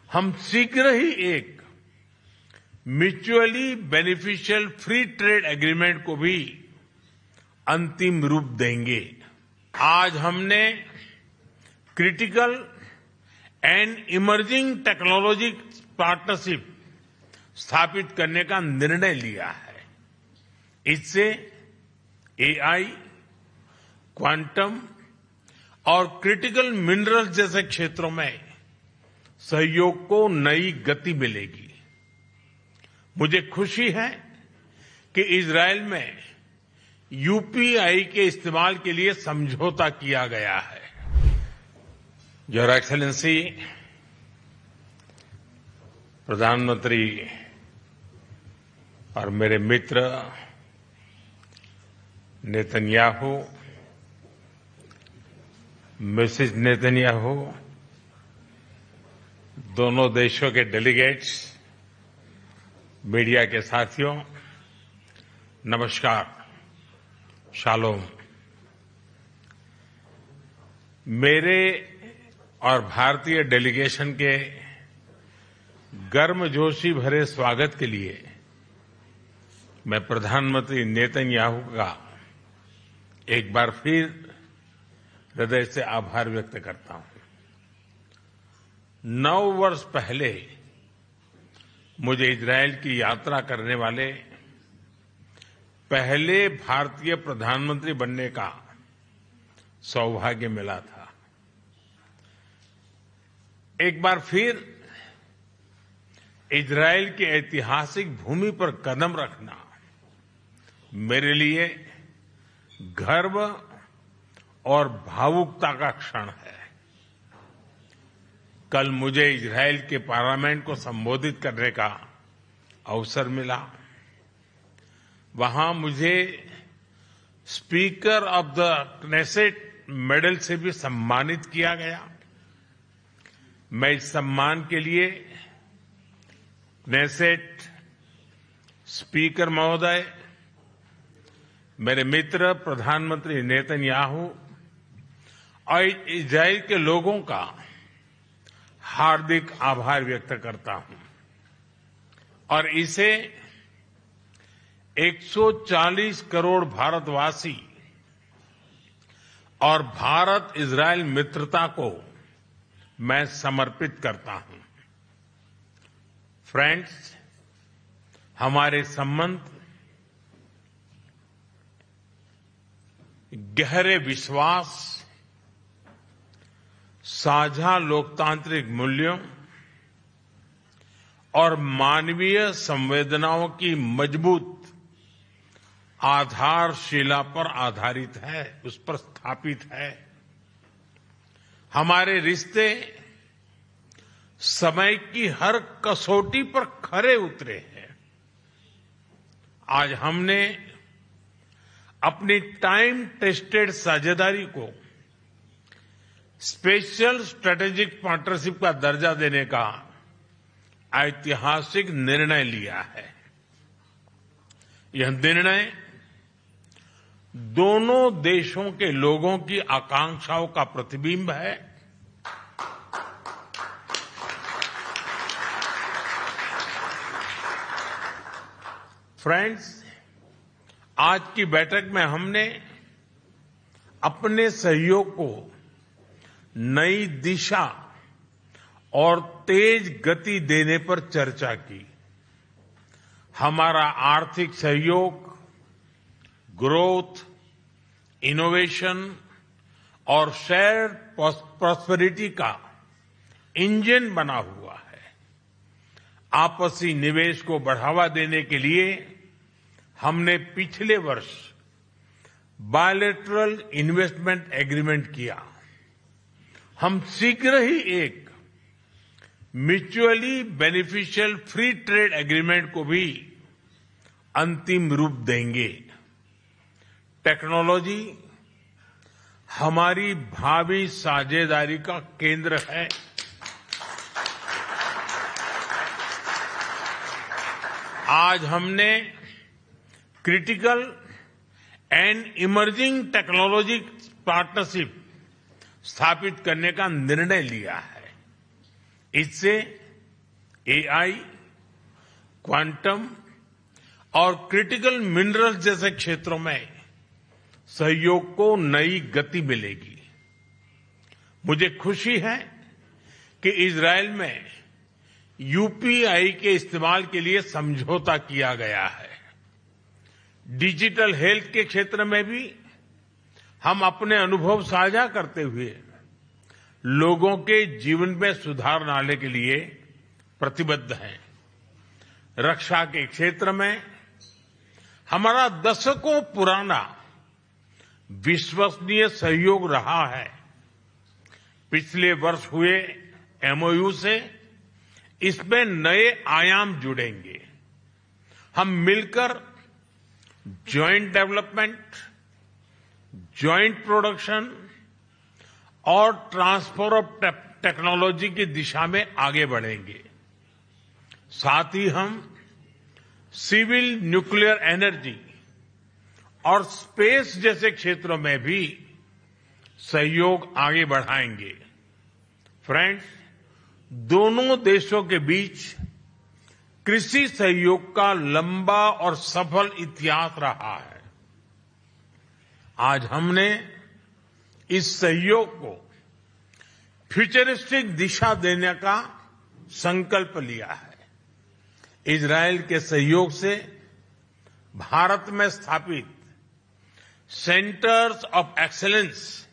हम शीघ्र ही एक mutually beneficial free trade agreement को भी अंतिम रूप देंगे। आज हमने critical and emerging technology partnership स्थापित करने का निर्णय लिया है। इससे एआई, क्वांटम और क्रिटिकल मिनरल्स जैसे क्षेत्रों में सहयोग को नई गति मिलेगी। मुझे खुशी है कि इजरायल में यूपीआई के इस्तेमाल के लिए समझौता किया गया है। योर एक्सेलेंसी, प्रधानमंत्री और मेरे मित्र नेतन्याहू, मिसेज नेतन्याहू, दोनों देशों के डेलीगेट्स, मीडिया के साथियों, नमस्कार, शालोम। मेरे और भारतीय डेलीगेशन के गर्मजोशी भरे स्वागत के लिए मैं प्रधानमंत्री नेतन्याहू का एक बार फिर हृदय से आभार व्यक्त करता हूं। 9 वर्ष पहले मुझे इजरायल की यात्रा करने वाले पहले भारतीय प्रधानमंत्री बनने का सौभाग्य मिला था। एक बार फिर इजरायल की ऐतिहासिक भूमि पर कदम रखना मेरे लिए गर्व और भावुकता का क्षण है। कल मुझे इजरायल के पार्लियामेंट को संबोधित करने का अवसर मिला। वहां मुझे speaker of the Knesset medal से भी सम्मानित किया गया। मैं इस सम्मान के लिए क्नेसेट स्पीकर महोदय, मेरे मित्र प्रधानमंत्री नेतन्याहू और इजरायल के लोगों का हार्दिक आभार व्यक्त करता हूं और इसे 140 करोड़ भारतवासी और भारत इजरायल मित्रता को मैं समर्पित करता हूं। फ्रेंड्स, हमारे संबंध गहरे विश्वास, साझा लोकतांत्रिक मूल्यों और मानवीय संवेदनाओं की मजबूत आधारशिला पर आधारित है, उस पर स्थापित है। हमारे रिश्ते समय की हर कसौटी पर खरे उतरे हैं। आज हमने अपनी टाइम टेस्टेड साझेदारी को स्पेशल स्ट्रेटेजिक पार्टनरशिप का दर्जा देने का ऐतिहासिक निर्णय लिया है। यह निर्णय दोनों देशों के लोगों की आकांक्षाओं का प्रतिबिंब है। फ्रेंड्स, आज की बैठक में हमने अपने सहयोग को नई दिशा और तेज गति देने पर चर्चा की। हमारा आर्थिक सहयोग ग्रोथ, इनोवेशन और शेयर प्रॉस्पेरिटी का इंजन बना हुआ है। आपसी निवेश को बढ़ावा देने के लिए हमने पिछले वर्ष बायलैटरल इन्वेस्टमेंट एग्रीमेंट किया। हम शीघ्र ही एक mutually beneficial free trade agreement को भी अंतिम रूप देंगे। टेक्नोलॉजी हमारी भावी साझेदारी का केंद्र है। आज हमने critical and emerging technology partnership स्थापित करने का निर्णय लिया है। इससे एआई, क्वांटम और क्रिटिकल मिनरल्स जैसे क्षेत्रों में सहयोग को नई गति मिलेगी। मुझे खुशी है कि इजरायल में यूपीआई के इस्तेमाल के लिए समझौता किया गया है। डिजिटल हेल्थ के क्षेत्र में भी हम अपने अनुभव साझा करते हुए लोगों के जीवन में सुधार लाने के लिए प्रतिबद्ध हैं। रक्षा के क्षेत्र में हमारा दशकों पुराना विश्वसनीय सहयोग रहा है। पिछले वर्ष हुए एमओयू से इसमें नए आयाम जुड़ेंगे। हम मिलकर ज्वाइंट डेवलपमेंट, ज्वाइंट प्रोडक्शन और ट्रांसफर ऑफ टेक्नोलॉजी की दिशा में आगे बढ़ेंगे। साथ ही हम सिविल न्यूक्लियर एनर्जी और स्पेस जैसे क्षेत्रों में भी सहयोग आगे बढ़ाएंगे। फ्रेंड्स, दोनों देशों के बीच कृषि सहयोग का लंबा और सफल इतिहास रहा है। आज हमने इस सहयोग को फ्यूचरिस्टिक दिशा देने का संकल्प लिया है। इजरायल के सहयोग से भारत में स्थापित सेंटर्स ऑफ एक्सीलेंस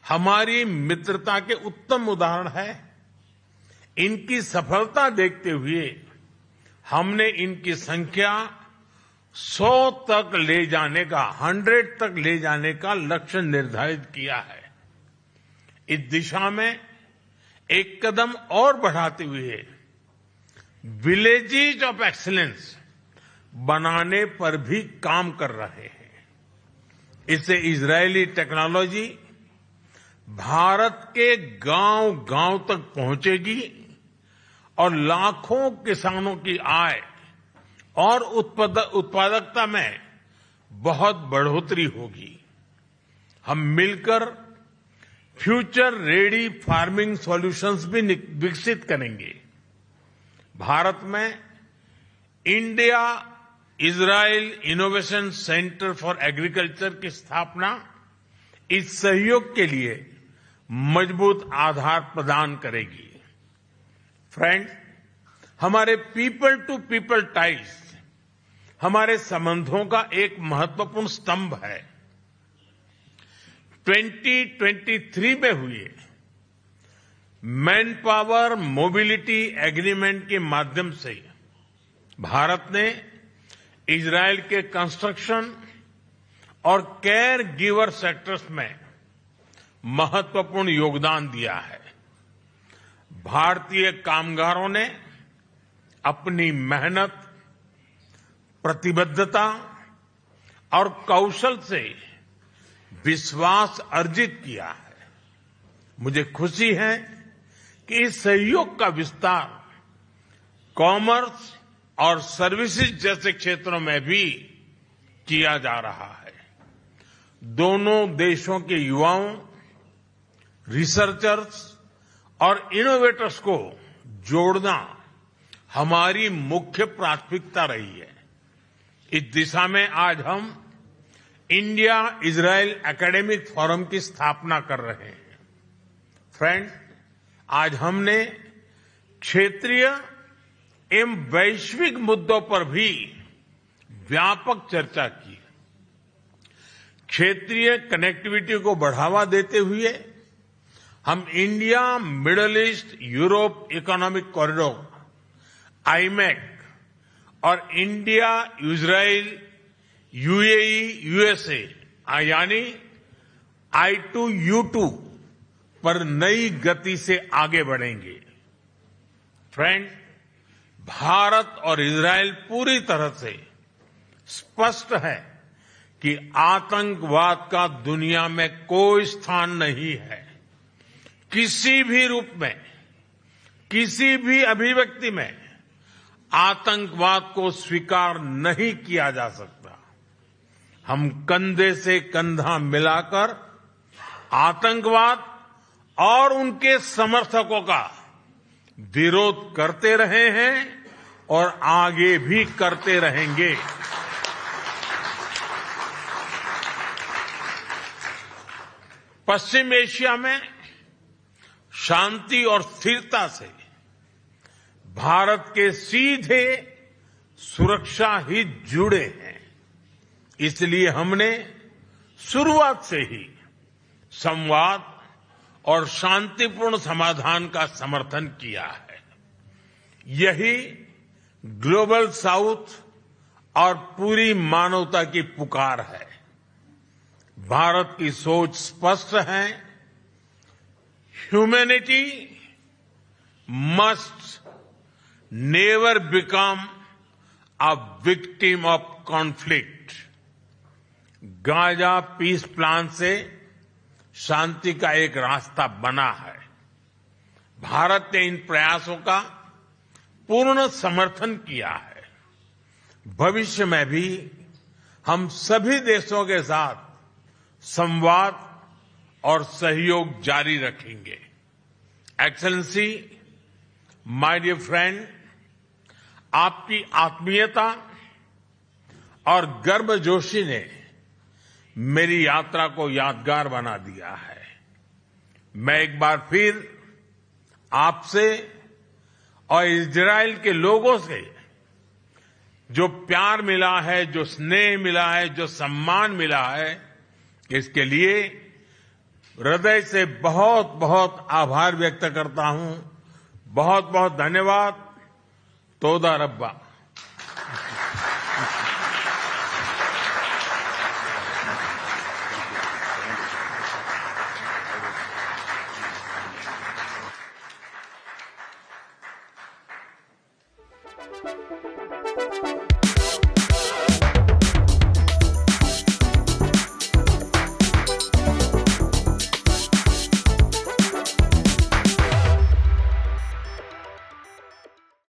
हमारी मित्रता के उत्तम उदाहरण है। इनकी सफलता देखते हुए हमने इनकी संख्या 100 तक ले जाने का 100 तक ले जाने का लक्ष्य निर्धारित किया है। इस दिशा में एक कदम और बढ़ाते हुए विलेजेस ऑफ एक्सीलेंस बनाने पर भी काम कर रहे हैं। इससे इजरायली टेक्नोलॉजी भारत के गांव-गांव तक पहुंचेगी और लाखों किसानों की आय और उत्पादकता में बहुत बढ़ोतरी होगी। हम मिलकर फ्यूचर रेडी फार्मिंग सॉल्यूशंस भी विकसित करेंगे। भारत में India Israel innovation centre for agriculture की स्थापना इस सहयोग के लिए मजबूत आधार प्रदान करेगी। फ्रेंड्स, हमारे पीपल टू पीपल टाइज हमारे संबंधों का एक महत्वपूर्ण स्तंभ है। 2023 में हुए मैन पावर मोबिलिटी एग्रीमेंट के माध्यम से भारत ने इजरायल के कंस्ट्रक्शन और केयर गिवर सेक्टर्स में महत्वपूर्ण योगदान दिया है। भारतीय कामगारों ने अपनी मेहनत, प्रतिबद्धता और कौशल से विश्वास अर्जित किया है। मुझे खुशी है कि इस सहयोग का विस्तार कॉमर्स और सर्विसेज जैसे क्षेत्रों में भी किया जा रहा है। दोनों देशों के युवाओं, रिसर्चर्स और इनोवेटर्स को जोड़ना हमारी मुख्य प्राथमिकता रही है। इस दिशा में आज हम इंडिया इजरायल एकेडमिक फोरम की स्थापना कर रहे हैं। फ्रेंड्स, आज हमने क्षेत्रीय एवं वैश्विक मुद्दों पर भी व्यापक चर्चा की। क्षेत्रीय कनेक्टिविटी को बढ़ावा देते हुए हम India middle east Europe economic corridor IMEC और इंडिया इजरायल यूएई यूएसए यानी I2U2 पर नई गति से आगे बढ़ेंगे। फ्रेंड्स, भारत और इजरायल पूरी तरह से स्पष्ट है कि आतंकवाद का दुनिया में कोई स्थान नहीं है। किसी भी रूप में, किसी भी अभिव्यक्ति में आतंकवाद को स्वीकार नहीं किया जा सकता। हम कंधे से कंधा मिलाकर आतंकवाद और उनके समर्थकों का विरोध करते रहे हैं और आगे भी करते रहेंगे। पश्चिम एशिया में शांति और स्थिरता से भारत के सीधे सुरक्षा हित जुड़े हैं। इसलिए हमने शुरुआत से ही संवाद और शांतिपूर्ण समाधान का समर्थन किया है। यही ग्लोबल साउथ और पूरी मानवता की पुकार है। भारत की सोच स्पष्ट है। Humanity must never become a victim of conflict. Gaza peace plan से शांति का एक रास्ता बना है। भारत ने इन प्रयासों का पूर्ण समर्थन किया है। भविष्य में भी हम सभी देशों के साथ संवाद और सहयोग जारी रखेंगे। एक्सेलेंसी, माय डियर फ्रेंड, आपकी आत्मीयता और गर्मजोशी ने मेरी यात्रा को यादगार बना दिया है। मैं एक बार फिर आपसे और इजराइल के लोगों से जो प्यार मिला है, जो स्नेह मिला है, जो सम्मान मिला है, इसके लिए हृदय से बहुत बहुत आभार व्यक्त करता हूं। बहुत बहुत धन्यवाद। तोदा रब्बा।